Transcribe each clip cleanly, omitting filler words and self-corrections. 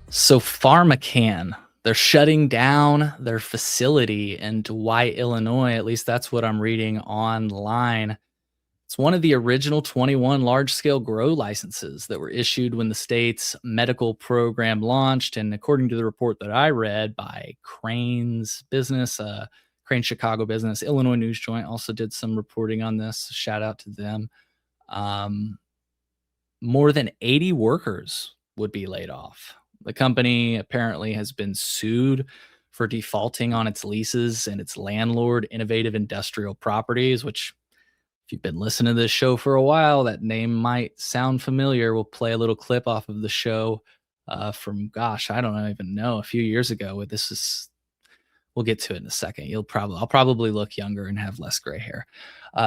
So PharmaCann, they're shutting down their facility in Dwight, Illinois. At least that's what I'm reading online. It's one of the original 21 large scale grow licenses that were issued when the state's medical program launched. And according to the report that I read by Crain's business, Crain Chicago business, Illinois News Joint also did some reporting on this. Shout out to them. Um, More than 80 workers would be laid off. The company apparently has been sued for defaulting on its leases and its landlord, Innovative Industrial Properties, which, if you've been listening to this show for a while, that name might sound familiar. We'll play a little clip off of the show from, gosh, I don't even know, a few years ago. This is We'll get to it in a second. I'll probably look younger and have less gray hair.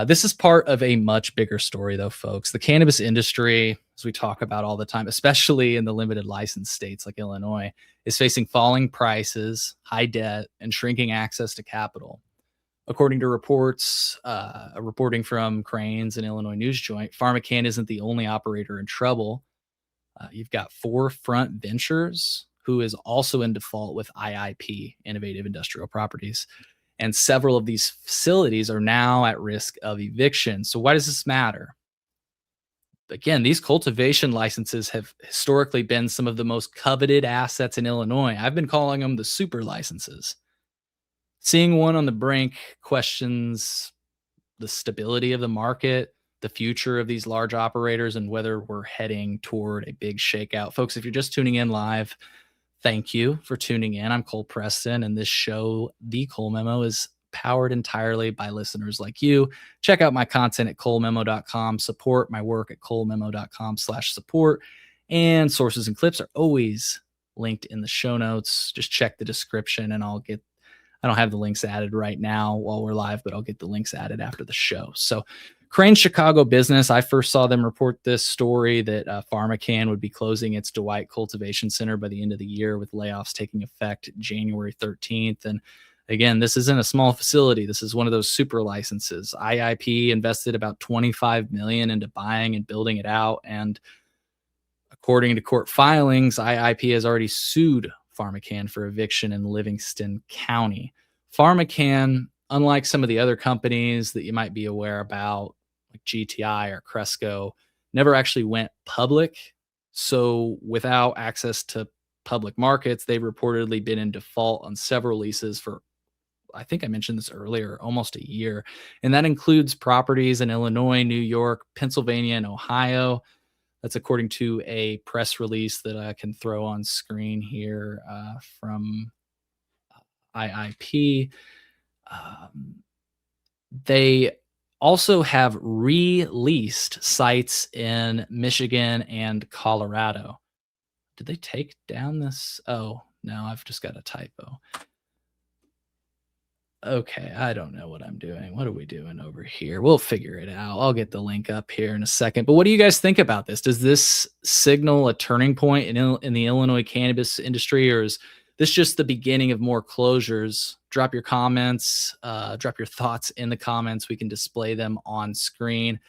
This is part of a much bigger story, though, folks. The cannabis industry, as we talk about all the time, especially in the limited license states like Illinois, is facing falling prices, high debt, and shrinking access to capital. According to reporting from Crain's and Illinois News Joint, PharmaCann isn't the only operator in trouble. You've got 4Front Ventures, who is also in default with IIP, Innovative Industrial Properties. And several of these facilities are now at risk of eviction. So, why does this matter? Again, these cultivation licenses have historically been some of the most coveted assets in Illinois. I've been calling them the super licenses. Seeing one on the brink questions the stability of the market, the future of these large operators, and whether we're heading toward a big shakeout. Folks, if you're just tuning in live, thank you for tuning in. I'm Cole Preston, and this show, The Cole Memo, is powered entirely by listeners like you. Check out my content at colememo.com. Support my work at colememo.com/support. And sources and clips are always linked in the show notes. Just check the description and I don't have the links added right now while we're live, but I'll get the links added after the show. So Crain Chicago business, I first saw them report this story that PharmaCann would be closing its Dwight Cultivation Center by the end of the year, with layoffs taking effect January 13th. And again, this isn't a small facility. This is one of those super licenses. IIP invested about $25 million into buying and building it out. And according to court filings, IIP has already sued PharmaCann for eviction in Livingston County. PharmaCann, unlike some of the other companies that you might be aware about, like GTI or Cresco, never actually went public. So without access to public markets, they've reportedly been in default on several leases for, I think I mentioned this earlier, almost a year. And that includes properties in Illinois, New York, Pennsylvania, and Ohio. That's according to a press release that I can throw on screen here from IIP. They also have released sites in Michigan and Colorado. Did they take down this? Oh, no, I've just got a typo. Okay, I don't know what I'm doing. What are we doing over here? We'll figure it out. I'll get the link up here in a second. But what do you guys think about this? Does this signal a turning point in the Illinois cannabis industry, or is this just the beginning of more closures? Drop your comments, drop your thoughts in the comments. We can display them on screen.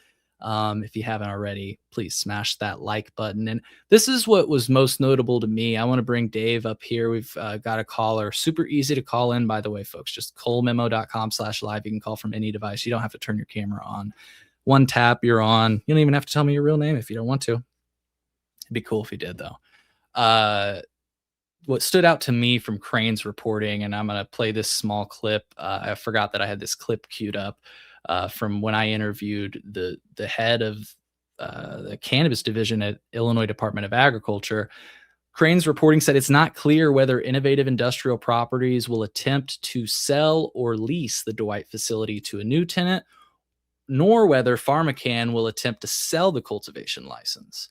If you haven't already, please smash that like button. And this is what was most notable to me. I want to bring Dave up here. We've got a caller. Super easy to call in, by the way, folks. Just colememo.com/live. You can call from any device. You don't have to turn your camera on. One tap, you're on. You don't even have to tell me your real name if you don't want to. It'd be cool if you did, though. What stood out to me from Crain's reporting, and I'm going to play this small clip. I forgot that I had this clip queued up. From when I interviewed the head of the cannabis division at Illinois Department of Agriculture. Crain's reporting said it's not clear whether Innovative Industrial Properties will attempt to sell or lease the Dwight facility to a new tenant, nor whether PharmaCann will attempt to sell the cultivation license.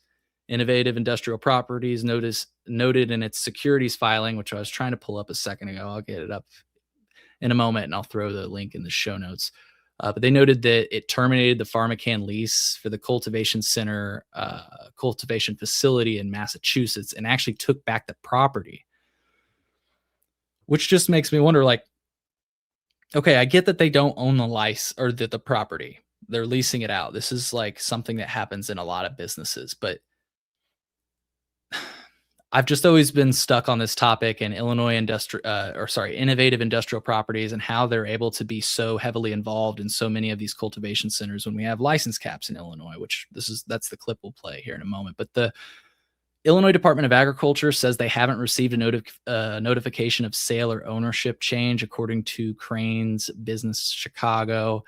Innovative Industrial Properties noted in its securities filing, which I was trying to pull up a second ago. I'll get it up in a moment, and I'll throw the link in the show notes. But they noted that it terminated the PharmaCann lease for the cultivation center, cultivation facility in Massachusetts, and actually took back the property, which just makes me wonder, like, okay, I get that they don't own the license or the property. They're leasing it out. This is like something that happens in a lot of businesses, but I've just always been stuck on this topic in innovative industrial properties and how they're able to be so heavily involved in so many of these cultivation centers when we have license caps in Illinois, which that's the clip we'll play here in a moment. But the Illinois Department of Agriculture says they haven't received a notification of sale or ownership change, according to Crain's Business Chicago.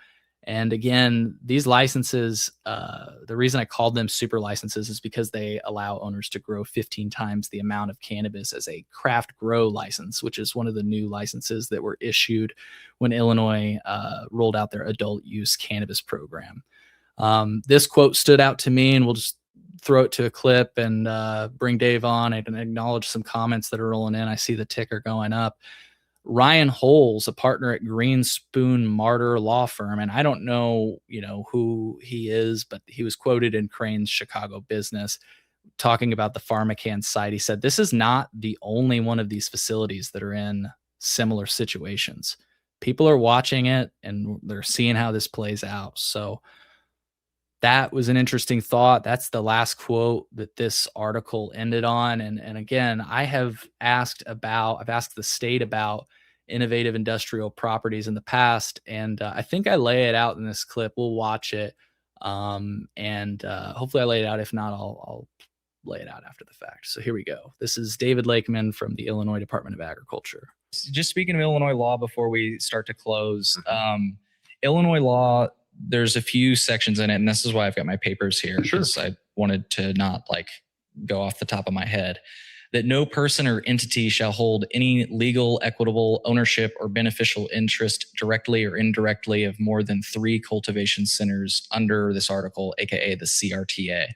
And again, these licenses, the reason I called them super licenses is because they allow owners to grow 15 times the amount of cannabis as a craft grow license, which is one of the new licenses that were issued when Illinois rolled out their adult use cannabis program. This quote stood out to me, and we'll just throw it to a clip and bring Dave on and acknowledge some comments that are rolling in. I see the ticker going up. Ryan Holes, a partner at Green Spoon Martyr Law Firm, and I don't know, who he is, but he was quoted in Crain's Chicago Business talking about the PharmaCann site. He said, "This is not the only one of these facilities that are in similar situations. People are watching it and they're seeing how this plays out." So that was an interesting thought. That's the last quote that this article ended on. And again, I've asked the state about innovative industrial properties in the past, and I think I lay it out in this clip. We'll watch it, and hopefully I lay it out. If not, I'll lay it out after the fact. So here we go. This is David Lakeman from the Illinois Department of Agriculture. Just speaking of Illinois law before we start to close, Illinois law, there's a few sections in it, and this is why I've got my papers here, because I wanted to not go off the top of my head, that no person or entity shall hold any legal, equitable ownership or beneficial interest directly or indirectly of more than 3 cultivation centers under this article, aka the CRTA.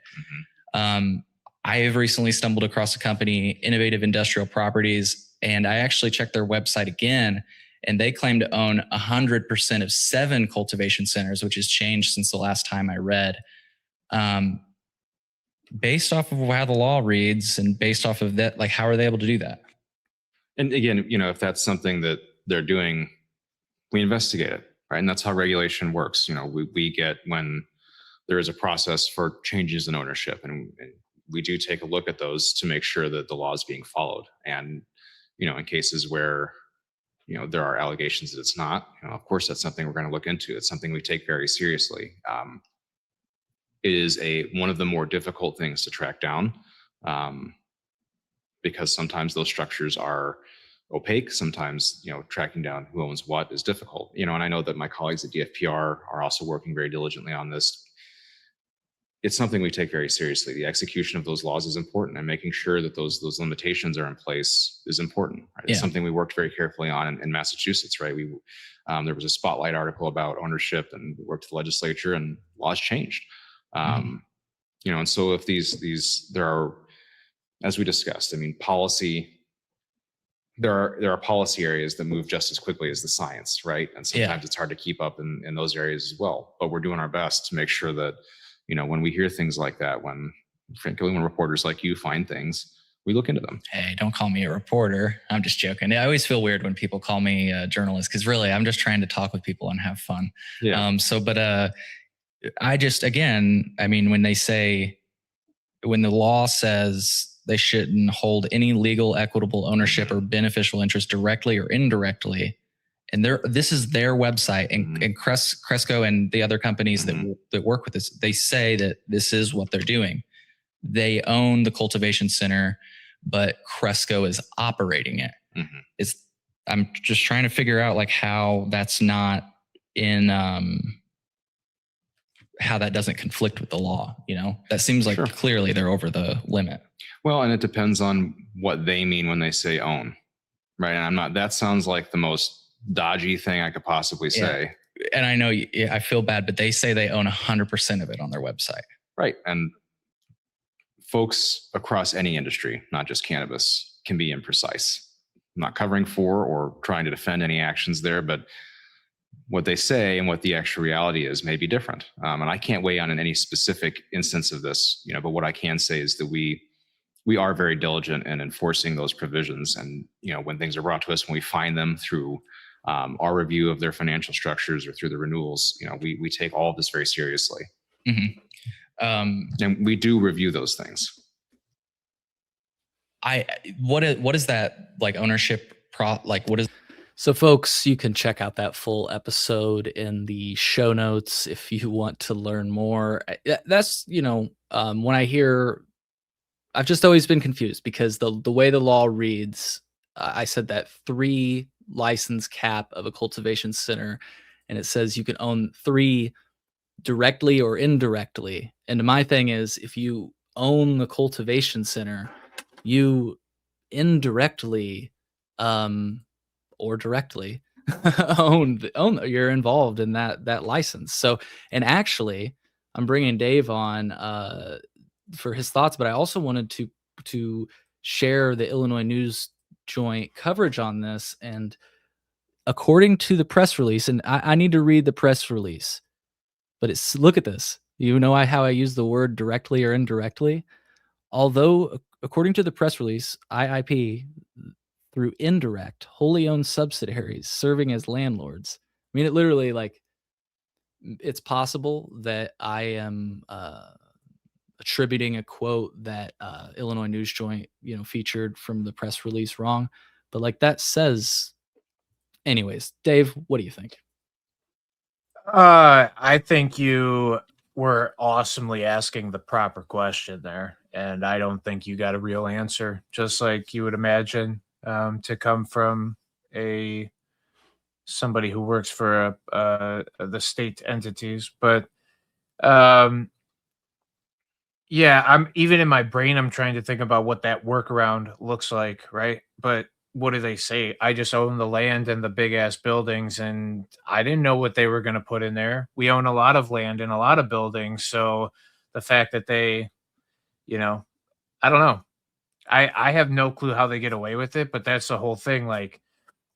I have recently stumbled across a company, Innovative Industrial Properties, and I actually checked their website again, and they claim to own 100% of 7 cultivation centers, which has changed since the last time I read. Based off of how the law reads and based off of that, how are they able to do that? And again, if that's something that they're doing, we investigate it, right? And that's how regulation works. We get when there is a process for changes in ownership, and we do take a look at those to make sure that the law is being followed. And, in cases where there are allegations that it's not, of course, that's something we're going to look into. It's something we take very seriously. It is one of the more difficult things to track down, because sometimes those structures are opaque. Sometimes, tracking down who owns what is difficult. And I know that my colleagues at DFPR are also working very diligently on this. It's something we take very seriously. The execution of those laws is important, and making sure that those limitations are in place is important. Right? It's something we worked very carefully on in Massachusetts. Right, there was a spotlight article about ownership, and we worked with the legislature, and laws changed. And so if there are, as we discussed, policy. There are policy areas that move just as quickly as the science, right? And sometimes it's hard to keep up in those areas as well. But we're doing our best to make sure that when we hear things like that, frankly, when reporters like you find things, we look into them. Hey, don't call me a reporter. I'm just joking. I always feel weird when people call me a journalist, because really I'm just trying to talk with people and have fun. Yeah. I just, again, when the law says they shouldn't hold any legal, equitable ownership or beneficial interest directly or indirectly, and this is their website, and Cresco and the other companies that work with this, they say that this is what they're doing. They own the cultivation center, but Cresco is operating it. I'm just trying to figure out how that's not in how that doesn't conflict with the law. That seems like clearly they're over the limit. Well, and it depends on what they mean when they say own, right? And that sounds like the most dodgy thing I could possibly say. And I know I feel bad, but they say they own 100% of it on their website. Right. And folks across any industry, not just cannabis, can be imprecise. I'm not covering for or trying to defend any actions there, but what they say and what the actual reality is may be different. And I can't weigh on in any specific instance of this, but what I can say is that we are very diligent in enforcing those provisions. And, when things are brought to us, when we find them through our review of their financial structures or through the renewals, we take all of this very seriously. And we do review those things. What is that like ownership like what is So, folks, you can check out that full episode in the show notes if you want to learn more. That's, when I hear, I've just always been confused because the way the law reads, I said that 3 license cap of a cultivation center, and it says you can own 3 directly or indirectly. And my thing is, if you own the cultivation center, you indirectly, um, or directly you're involved in that license. So, and actually, I'm bringing Dave on for his thoughts, but I also wanted to share the Illinois News Joint coverage on this. And according to the press release, and I need to read the press release, but it's, look at this. You know how I use the word directly or indirectly? Although, according to the press release, IIP, through indirect, wholly owned subsidiaries serving as landlords. I mean, it literally, like, it's possible that I am attributing a quote that Illinois News Joint, featured from the press release wrong, but like that says, anyways. Dave, what do you think? I think you were awesomely asking the proper question there, and I don't think you got a real answer, just like you would imagine to come from a somebody who works for the state entities. But um, yeah, I'm even in my brain, I'm trying to think about what that workaround looks like, right? But what do they say? I just own the land and the big ass buildings, and I didn't know what they were going to put in there. We own a lot of land and a lot of buildings, so the fact that they, you know, I don't know. I have no clue how they get away with it, but that's the whole thing. Like,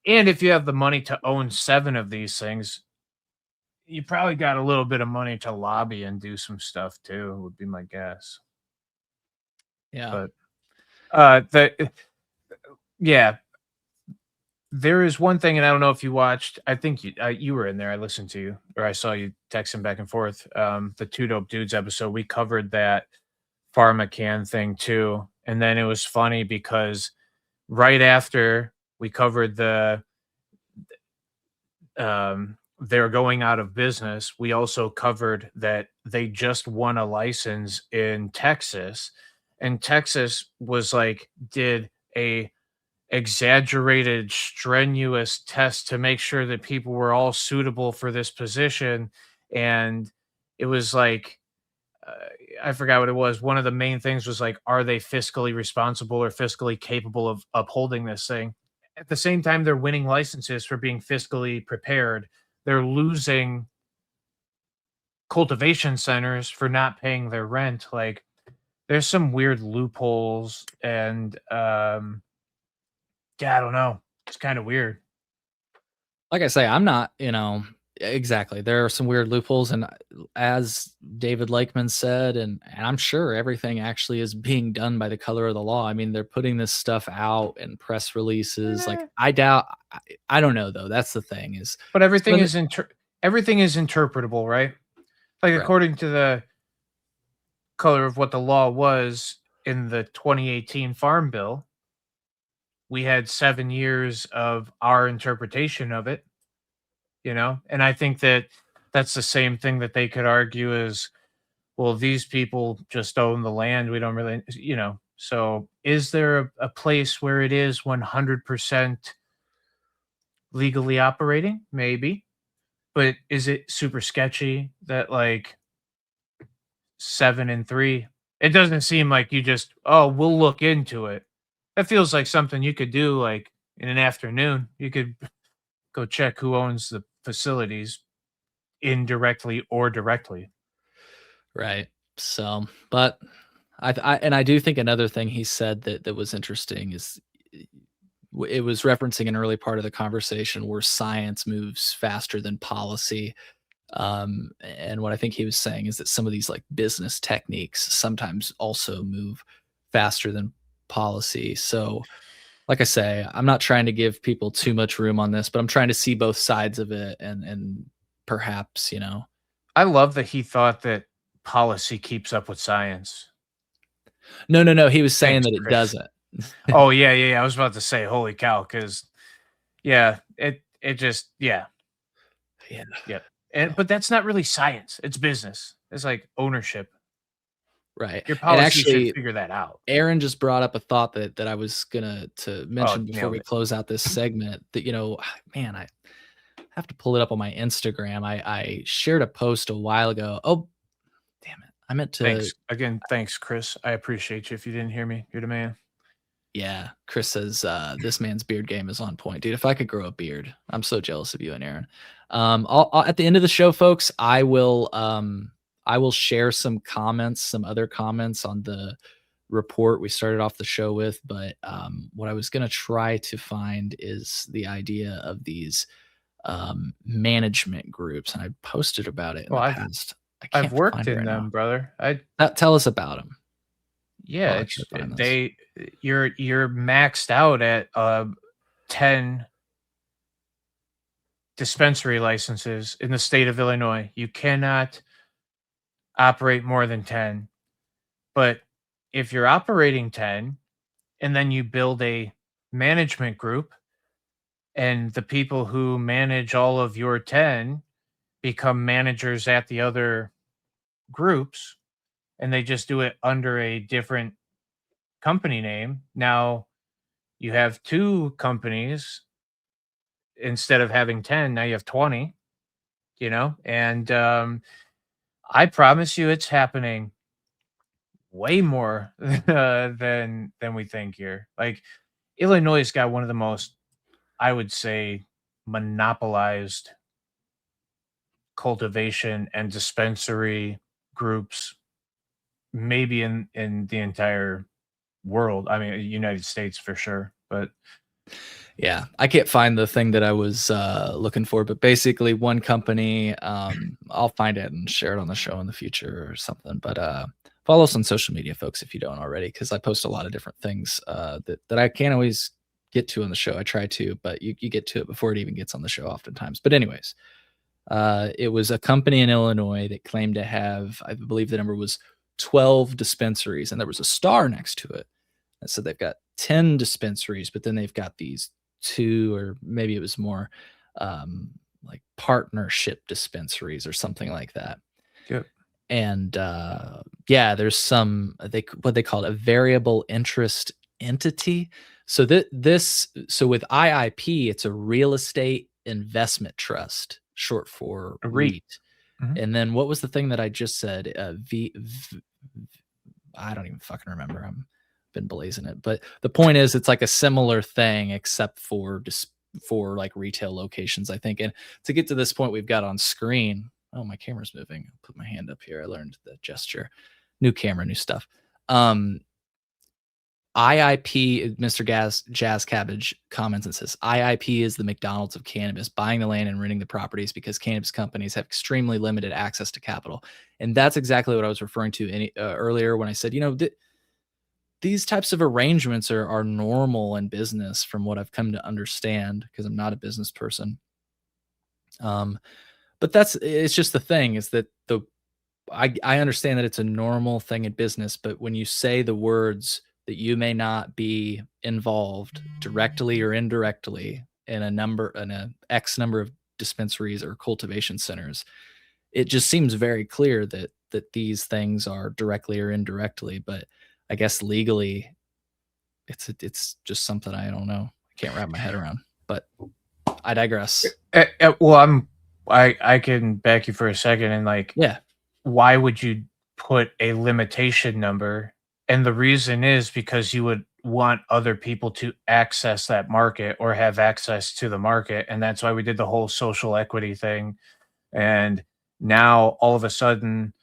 and if you have the money to own 7 of these things, you probably got a little bit of money to lobby and do some stuff too, would be my guess. Yeah. But the yeah, there is one thing, and I don't know if you watched. I think you were in there. I listened to you, or I saw you texting back and forth. The Two Dope Dudes episode, we covered that PharmaCann thing too, and then it was funny because right after we covered they're going out of business, we also covered that they just won a license in Texas, and Texas was like did a exaggerated, strenuous test to make sure that people were all suitable for this position. And it was like, uh, I forgot what it was. One of the main things was like, are they fiscally responsible or fiscally capable of upholding this thing? At the same time, they're winning licenses for being fiscally prepared. They're losing cultivation centers for not paying their rent. Like, there's some weird loopholes, and yeah, I don't know. It's kind of weird. Like I say, I'm not, exactly. There are some weird loopholes, and as David Lakeman said, and I'm sure everything actually is being done by the color of the law. I mean, they're putting this stuff out in press releases. Like, Eh, I doubt. I don't know though. That's the thing is, but some of the, everything is interpretable, right? Like right. according to the color of what the law was in the 2018 Farm Bill, we had 7 years of our interpretation of it, And I think that that's the same thing that they could argue is, well, these people just own the land. We don't really. So is there a place where it is 100% legally operating? Maybe. But is it super sketchy that like 7 and 3? It doesn't seem like you just, "Oh, we'll look into it." That feels like something you could do like in an afternoon. You could go check who owns the facilities indirectly or directly. Right. So, but I do think another thing he said that was interesting is, it was referencing an early part of the conversation where science moves faster than policy. And what I think he was saying is that some of these like business techniques sometimes also move faster than policy. So, like I say, I'm not trying to give people too much room on this, but I'm trying to see both sides of it, and perhaps, I love that he thought that policy keeps up with science. no, no, no, he was saying Thanks, that it Chris. doesn't. Oh yeah. I was about to say, holy cow, because yeah, it just yeah. Yeah. Yep. But that's not really science. It's business. It's like ownership. Right. Your And policy should actually, figure that out. Aaron just brought up a thought that I was gonna to Oh, mention before nailed we it. close out this segment that, man, I have to pull it up on my Instagram. I shared a post a while ago. Oh, damn it. I meant to. Thanks. Again, thanks, Chris. I appreciate you. If you didn't hear me, you're the man. Yeah, Chris says, "This man's beard game is on point, dude. If I could grow a beard, I'm so jealous of you and Aaron." At the end of the show, folks, I will share some comments, some other comments on the report we started off the show with. But what I was gonna try to find is the idea of these management groups, and I posted about it in Well, the I've past. I I've can't worked find it in right now. them, brother. Tell us about them. Yeah, While I try it's to find this. they you're maxed out at 10 dispensary licenses in the state of Illinois. You cannot operate more than 10. But if you're operating 10 and then you build a management group and the people who manage all of your 10 become managers at the other groups and they just do it under a different company name. Now you have two companies instead of having 10, now you have 20, and I promise you it's happening way more than we think here. Like Illinois has got one of the most, I would say, monopolized cultivation and dispensary groups maybe in the entire world. I mean, United States for sure. But Yeah, I can't find the thing that I was looking for, but basically, one company. I'll find it and share it on the show in the future or something. But follow us on social media, folks, if you don't already, because I post a lot of different things that I can't always get to on the show. I try to, but you get to it before it even gets on the show, oftentimes. But anyways, it was a company in Illinois that claimed to have, I believe, the number was 12 dispensaries, and there was a star next to it. And so they've got 10 dispensaries, but then they've got these two, or maybe it was more like partnership dispensaries or something like that. yep. And yeah, there's some what they call it, a variable interest entity. So so with IIP, it's a real estate investment trust, short for A REIT. REIT. Mhm. And then what was the thing that I just said? I don't even fucking remember. I'm been blazing it, but the point is, it's like a similar thing, except for just for like retail locations, I think. And to get to this point, we've got on screen. Oh, my camera's moving. I'll put my hand up here. I learned the gesture. New camera, new stuff. IIP, Mr. Jazz Cabbage comments and says, IIP is the McDonald's of cannabis, buying the land and renting the properties because cannabis companies have extremely limited access to capital. And that's exactly what I was referring to earlier when I said, these types of arrangements are normal in business from what I've come to understand, because I'm not a business person. But it's just the thing is that I understand that it's a normal thing in business, but when you say the words that you may not be involved directly or indirectly in a X number of dispensaries or cultivation centers, it just seems very clear that these things are directly or indirectly. But I guess legally, it's just something I don't know. I can't wrap my head around. But I digress. Well, I can back you for a second and like, Yeah. why would you put a limitation number? And the reason is because you would want other people to access that market or have access to the market. And that's why we did the whole social equity thing. And now all of a sudden,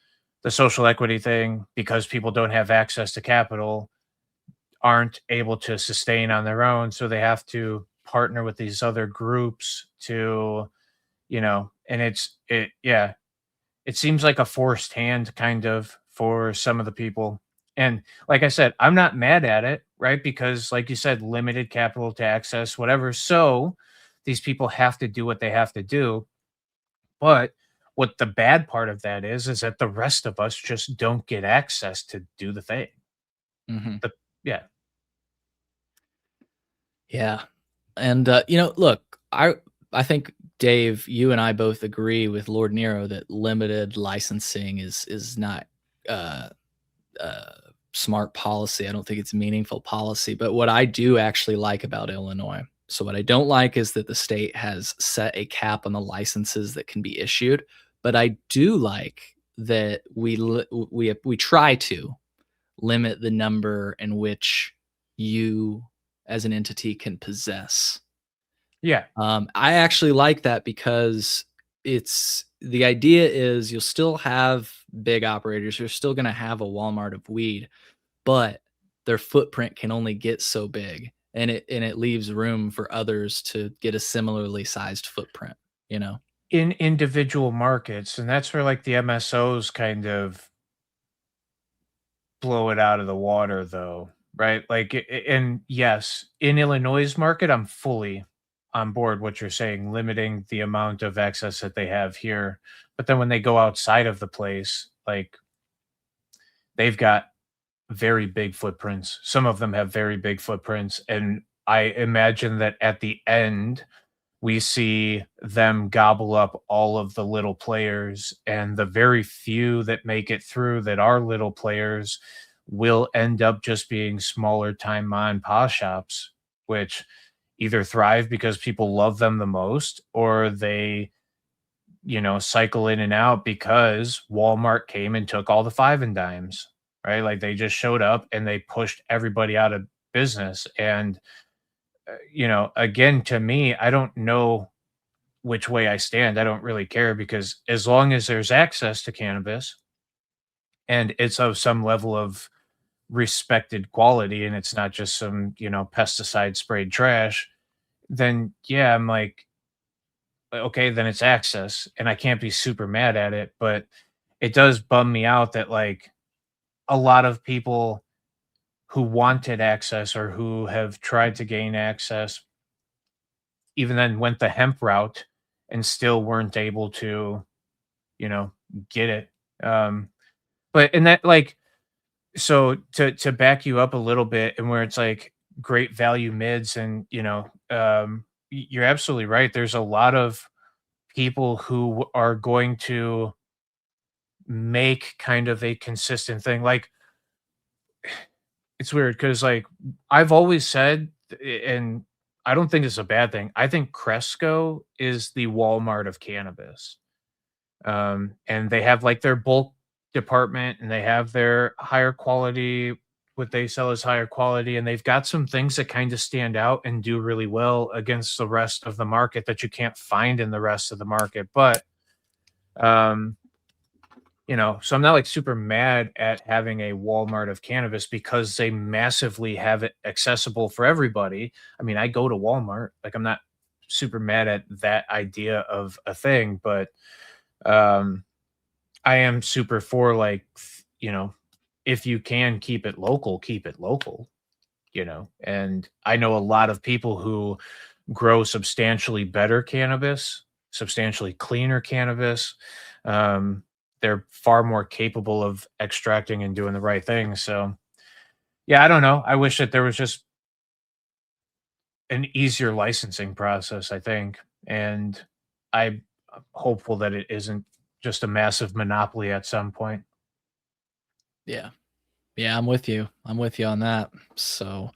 the social equity thing, because people don't have access to capital, aren't able to sustain on their own. So they have to partner with these other groups to, and yeah, it seems like a forced hand kind of for some of the people. And like I said, I'm not mad at it, right? Because like you said, limited capital to access, whatever. So these people have to do what they have to do. But what the bad part of that is that the rest of us just don't get access to do the thing. Hmm. The, yeah. Yeah. And look, I think Dave, you and I both agree with Lord Nero that limited licensing is not uh uh smart policy. I don't think it's meaningful policy. But what I do actually like about Illinois, so what I don't like is that the state has set a cap on the licenses that can be issued. But I do like that we try to limit the number in which you as an entity can possess. Yeah. I actually like that because it's the idea is you'll still have big operators. You're still going to have a Walmart of weed, but their footprint can only get so big, and it leaves room for others to get a similarly sized footprint. You know? In individual markets, and that's where like the MSOs kind of blow it out of the water though, right? Like and yes, in Illinois' market, I'm fully on board what you're saying, limiting the amount of access that they have here. But then when they go outside of the place, like they've got very big footprints. Some of them have very big footprints. And I imagine that at the end, we see them gobble up all of the little players, and the very few that make it through that are little players will end up just being smaller time mom and pop shops, which either thrive because people love them the most, or they, cycle in and out because Walmart came and took all the five and dimes, right? Like they just showed up and they pushed everybody out of business. And, again, to me, I don't know which way I stand. I don't really care because as long as there's access to cannabis and it's of some level of respected quality and it's not just some, pesticide sprayed trash, then yeah, I'm like, okay, then it's access and I can't be super mad at it. But it does bum me out that like a lot of people who wanted access or who have tried to gain access even then went the hemp route and still weren't able to, you know, get it. But in that like so to back you up a little bit and where it's like great value mids and you're absolutely right. There's a lot of people who are going to make kind of a consistent thing. Like it's weird because like I've always said, and I don't think it's a bad thing. I think Cresco is the Walmart of cannabis. And they have like their bulk department and they have their higher quality, what they sell is higher quality, and they've got some things that kind of stand out and do really well against the rest of the market that you can't find in the rest of the market. But um so I'm not like super mad at having a Walmart of cannabis because they massively have it accessible for everybody. I mean, I go to Walmart, like I'm not super mad at that idea of a thing, but um I am super for like, if you can keep it local, And I know a lot of people who grow substantially better cannabis, substantially cleaner cannabis. Um, they're far more capable of extracting and doing the right thing. So, yeah, I don't know. I wish that there was just an easier licensing process, I think. And I'm hopeful that it isn't just a massive monopoly at some point. Yeah. Yeah, I'm with you. I'm with you on that. So